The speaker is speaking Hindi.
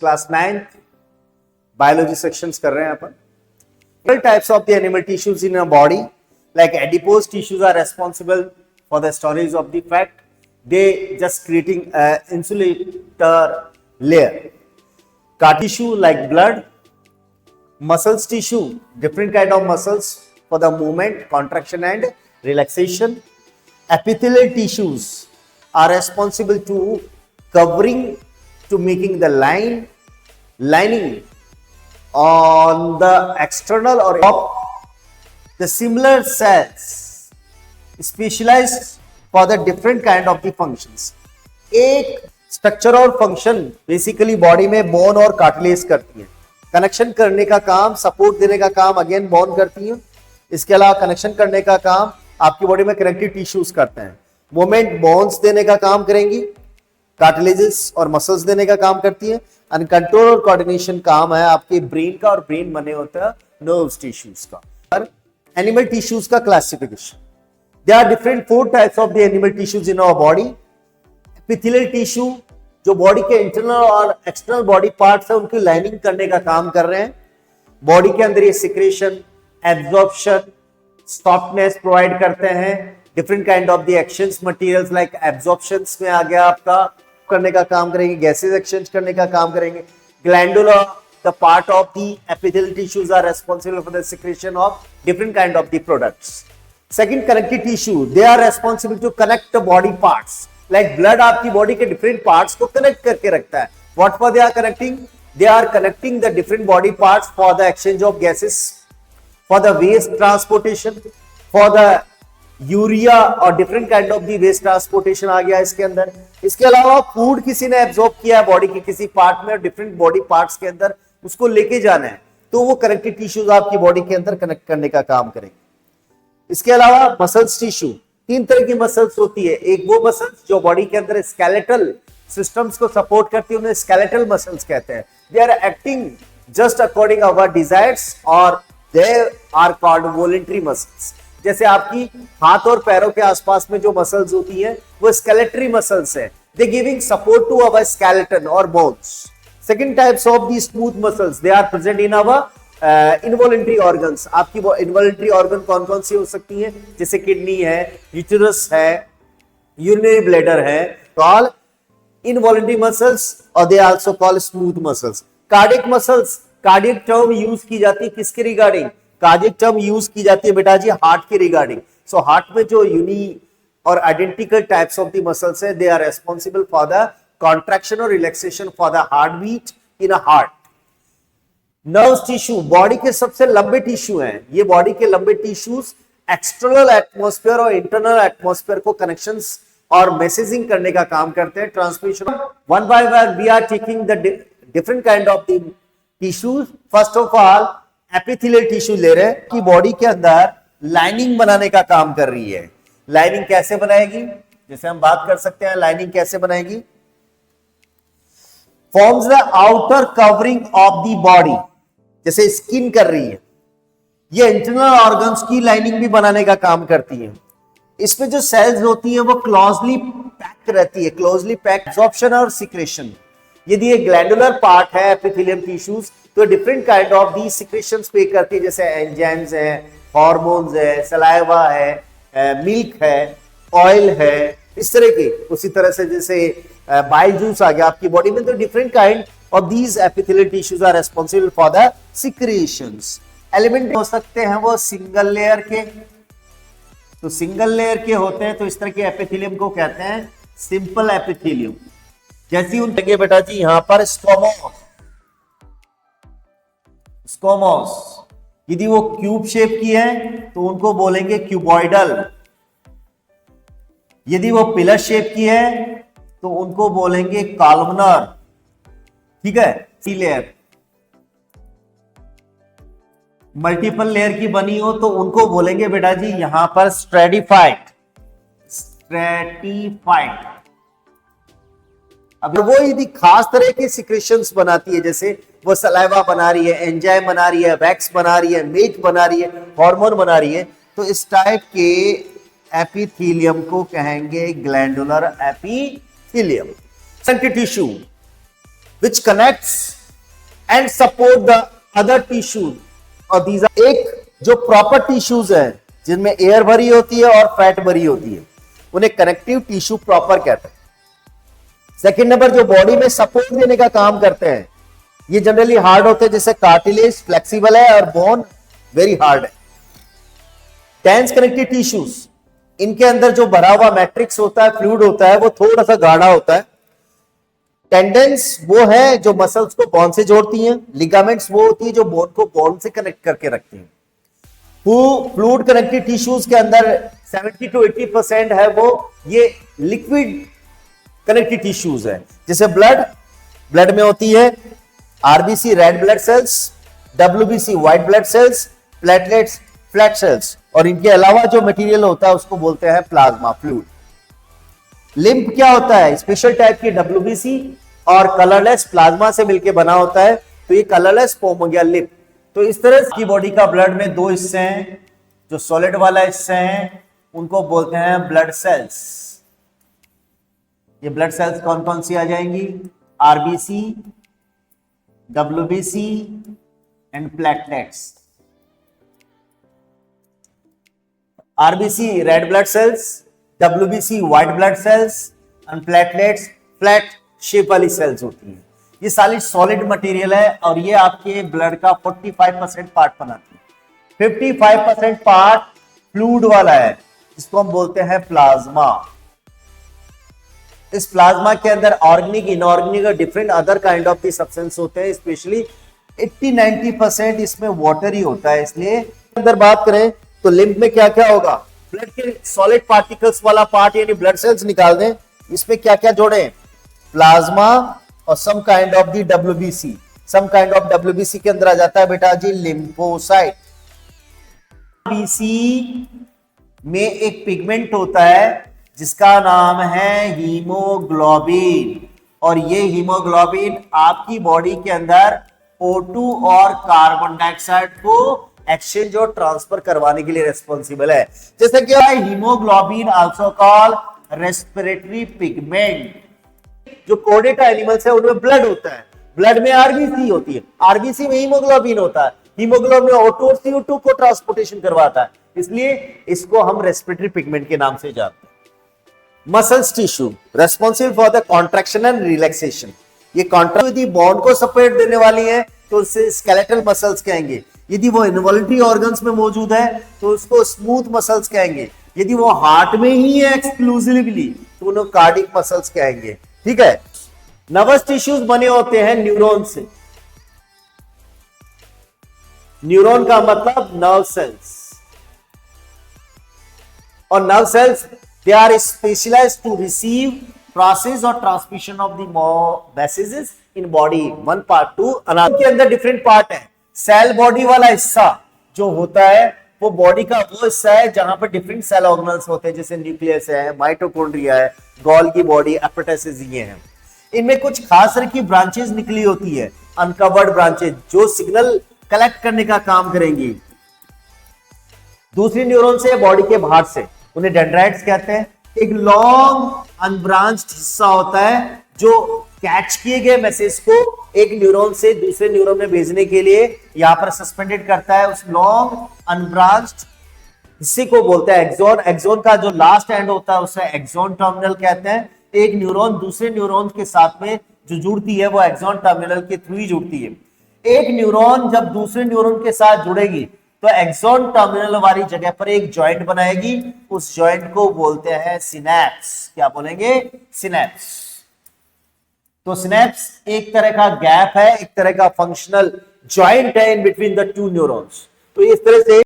क्लास 9th बायोलॉजी सेक्शंस कर रहे हैं अपन. Types of the animal tissues in a body, like adipose tissues are responsible for the storage of the fat. They just creating insulator layer. Car tissue like blood, muscles tissue, different kind of muscles for the movement, contraction and relaxation. Epithelial tissues are responsible to covering, to making the lining on the external or top. The similar cells specialized for the different kind of the functions. एक स्ट्रक्चर और फंक्शन बेसिकली बॉडी में बोन और कार्टिलेज करती है. कनेक्शन करने का काम, सपोर्ट देने का काम अगेन बोन करती है. इसके अलावा कनेक्शन करने का काम आपकी बॉडी में कनेक्टिव टिश्यूज करते हैं. मूवमेंट बोन्स देने का काम करेंगी, कार्टिलेजेस और मसल्स देने का काम करती है. एंड कंट्रोल और कोऑर्डिनेशन काम है आपके ब्रेन का, और ब्रेन बने होता है नर्व्स टिश्यूज का. और एनिमल टिश्यूज का classification, there are different 4 types of the animal tissues in our body. Epithelial tissue जो बॉडी के इंटरनल और एक्सटर्नल बॉडी पार्ट्स है उनकी लाइनिंग करने का काम कर रहे हैं. बॉडी के अंदर ये सिक्रेशन, एब्जॉर्प्शन, सॉफ्टनेस प्रोवाइड करते हैं. Different kind of the actions, materials like absorptions में आ गया आपका, करने का काम करेंगे. गैसेस एक्सचेंज करने का काम करेंगे. Glandula, the part of the epithelial tissues are responsible for the secretion of different kind of the products. Second, connective tissue, they are responsible to connect the body parts. Like blood आपकी बॉडी के डिफरेंट पार्ट्स को कनेक्ट करके रखता है. What for they are connecting? They are connecting the different body parts for the exchange of gases, for the waste transportation, for the urea और different kind of the waste transportation आ गया इसके अंदर. इसके अलावा फूड किसी ने एब्जॉर्ब किया है बॉडी के किसी पार्ट में और डिफरेंट बॉडी पार्ट्स के अंदर उसको लेके जाना है, तो वो कनेक्टिव टिश्यूज आपकी बॉडी के अंदर कनेक्ट करने का काम करेंगे. इसके अलावा मसल्स टिश्यू, 3 तरह की मसल्स होती है. एक वो मसल्स जो बॉडी के अंदर स्केलेटल सिस्टम्स को सपोर्ट करती है, उन्हें स्केलेटल मसल्स कहते हैं. They are acting just according our desires और they are called voluntary muscles. जैसे आपकी हाथ और पैरों के आसपास में जो मसल्स होती है वो स्केलेटरी मसल्स है. They giving support to our skeleton और bones. Second types of the smooth muscles, they are present in our involuntary organs. आपकी इनवॉलंटरी ऑर्गन कौन कौन सी हो सकती है? जैसे किडनी है, यूटेरस है, यूरिनरी ब्लैडर है, कॉल इनवॉलंटरी मसल्स और they also call smooth muscles. Cardiac muscles, cardiac term use की जाती है किसके रिगार्डिंग? कार्डियक टर्म यूज की जाती है बेटा जी हार्ट के रिगार्डिंग. सो हार्ट में जो यूनी और identical types of the muscles है, they are responsible for the contraction और relaxation for the heart beat in a heart. Nerves tissue body के सबसे लंबे टिश्यू हैं. ये बॉडी के लंबे टिश्यूज एक्सटर्नल एटमॉस्फेयर और इंटरनल एटमॉस्फेयर को कनेक्शंस और मैसेजिंग करने का काम करते हैं. Transmission one by one we are taking the different kind of the tissues. First of all epithelial tissue ले रहे हैं कि बॉडी के अंदर लाइनिंग बनाने का काम कर रही है. लाइनिंग कैसे बनाएगी? जैसे हम बात कर सकते हैं लाइनिंग कैसे बनाएगी. Forms the outer covering of the body, जैसे स्किन कर रही है. ये इंटरनल ऑर्गन्स की लाइनिंग भी बनाने का काम करती है. इसमें जो सेल्स होती है वो क्लोजली पैक रहती है, क्लोजली पैक. एब्जॉर्प्शन और सिक्रेशन, यदि ये ग्लैंडुलर पार्ट है एपिथेलियल टिश्यूज तो different kind of the secretions पे करती है. जैसे एंजाइम्स है, हार्मोन्स है, सलाइवा है, मिल्क है, ऑयल है, इस तरह के. उसी तरह से जैसे बाइल जूस आ गया आपकी बॉडी में, तो different kind of these epithelial tissues are responsible for the secretions. Element हो सकते हैं वो सिंगल लेयर के, तो सिंगल लेयर के होते हैं तो इस तरह के एपिथेलियम को कहते हैं सिंपल एपिथेलियम. जैसे उन देंगे बेटा जी यहां पर स्क्वामोस. स्क्वामोस यदि वो क्यूब शेप की है तो उनको बोलेंगे क्यूबॉइडल. यदि वो पिलर शेप की है तो उनको बोलेंगे कॉलमनर. ठीक है. सी लेयर मल्टीपल लेयर की बनी हो तो उनको बोलेंगे बेटा जी यहां पर स्ट्रेटिफाइड. स्ट्रेटिफाइड. अब वो यदि खास तरह के सिक्रेशंस बनाती है, जैसे वो सलाइवा बना रही है, एंजाइम बना रही है, वैक्स बना रही है, मिल्क बना रही है, हार्मोन बना रही है, तो इस टाइप के एपिथेलियम को कहेंगे glandular epithelium. Connective tissue, which connects and support the other tissues, और these are एक जो प्रॉपर टिश्यूज है जिनमें एयर भरी होती है और फैट भरी होती है, उन्हें कनेक्टिव टिश्यू प्रॉपर कहते हैं। सेकंड नंबर, जो बॉडी में सपोर्ट देने का काम करते हैं, ये जनरली हार्ड होते हैं, जैसे कार्टिलेज फ्लेक्सिबल है और बोन वेरी हार्ड है। टेंस कनेक्टिव टिश्यूज, इनके अंदर जो भरा हुआ मैट्रिक्स होता है, फ्लूइड होता है, वो थोड़ा सा गाढ़ा होता है। टेंडेंस वो है जो मसल्स को बोन से जोड़ती हैं। लिगामेंट्स वो होती है जो बोन को बोन से कनेक्ट करके रखती हैं। फ्लूइड कनेक्टिव टिश्यूज के अंदर 70 to 80% है वो ये लिक्विड कनेक्टिव टिश्यूज है। जैसे ब्लड में होती है RBC red blood cells, WBC white blood cells, platelets flat sales, और इनके अलावा जो मटेरियल होता है उसको बोलते हैं प्लाज्मा फ्लूइड। लिम्फ क्या होता है? स्पेशल टाइप की डब्ल्यूबीसी और कलरलेस प्लाज्मा से मिलकर बना होता है, तो ये कलरलेस फॉर्म हो गया लिम्फ। तो इस तरह की बॉडी का ब्लड में दो हिस्से हैं, जो सॉलिड वाला हिस्से हैं उनको बोलते हैं ब्लड सेल्स। ये ब्लड सेल्स कौन कौन सी आ जाएंगी? RBC, WBC and platelets. RBC red blood cells, WBC white blood cells and platelets flat shape वाली सेल्स होती हैं। ये सारी सॉलिड मटेरियल है और ये आपके ब्लड का 45% पार्ट बनाती है। 55% पार्ट फ्लूइड वाला है, जिसको हम बोलते हैं प्लाज्मा। इस प्लाज्मा के अंदर ऑर्गेनिक, इनऑर्गेनिक और different other kind of the substance होते हैं। स्पेशली 80-90% इसमें वाटर ही होता है। इसलिए अंदर बात करें तो लिम्फ में क्या क्या होगा? ब्लड के सॉलिड पार्टिकल्स वाला पार्ट यानी ब्लड सेल्स निकाल दें, इसमें क्या क्या जोड़े? प्लाज्मा और some kind of the WBC. Some kind of WBC के अंदर आ जाता है बेटा जी लिम्फोसाइट। बीसी में एक पिगमेंट होता है जिसका नाम है हीमोग्लोबिन, और ये हीमोग्लोबिन आपकी बॉडी के अंदर O2 और कार्बन डाइऑक्साइड को एक्सचेंज और ट्रांसफर करवाने के लिए रिस्पॉन्सिबल है। जैसे कि haemoglobin also called respiratory pigment. जो कोर्डेटा एनिमल्स है उनमें ब्लड होता है, ब्लड में आरबीसी होती है, आरबीसी में हीमोग्लोबिन होता है, हीमोग्लोबिन O2 और CO2 को ट्रांसपोर्टेशन करवाता है, इसलिए इसको हम रेस्पिरेटरी पिगमेंट के नाम से जानते हैं। Muscles tissue responsible for the contraction and relaxation. ये कॉन्ट्रैक्ट यदि बॉन को सपोर्ट देने वाली है तो उसे स्केलेटल मसल्स कहेंगे। यदि वो इनवॉल्यूंटरी ऑर्गन्स में मौजूद है तो उसको स्मूथ मसल्स कहेंगे। यदि वो हार्ट में ही है एक्सक्लूसिवली तो उन्हें कार्डिक मसल्स कहेंगे। ठीक है। नर्वस टिश्यूज बने होते हैं न्यूरॉन से। न्यूरॉन का मतलब नर्व सेल्स, और nerve cells they are specialized to receive, process और transmission of the messages in body one part to another. के अंदर डिफरेंट पार्ट है। सेल बॉडी वाला हिस्सा जो होता है वो बॉडी का वो हिस्सा है जहां पर डिफरेंट सेल ऑर्गेनल्स होते हैं, जैसे न्यूक्लियस है, माइटोकॉन्ड्रिया है, गोल्गी बॉडी, एपिटाइसिस, ये हैं। इनमें कुछ खास तरह की ब्रांचेस निकली होती है, अनकवर्ड ब्रांचेस, जो सिग्नल कलेक्ट करने का काम करेंगी दूसरी न्यूरॉन से, बॉडी के बाहर से। उन्हें डेंड्राइट्स कहते हैं। एक लॉन्ग अनब्रांच्ड हिस्सा होता है जो कैच किए गए मैसेज को एक न्यूरॉन से दूसरे न्यूरॉन में भेजने के लिए यहां पर सस्पेंडेड करता है। उस लॉन्ग अनब्रांच्ड हिस्से को बोलते हैं एक्सॉन। एक्सॉन का जो लास्ट एंड होता है उसे एक्सॉन टर्मिनल कहते हैं। एक न्यूरॉन दूसरे न्यूरॉन के साथ में जो जुड़ती है वो एक्सॉन टर्मिनल के थ्रू ही जुड़ती है। एक न्यूरॉन जब दूसरे न्यूरॉन के साथ जुड़ेगी तो एक्सॉन टर्मिनल वाली जगह पर एक जॉइंट बनाएगी। उस जॉइंट को बोलते हैं सिनैप्स। क्या बोलेंगे? सिनैप्स। तो सिनैप्स एक तरह का गैप है, एक तरह का फंक्शनल जॉइंट है in between the two neurons. तो इस तरह से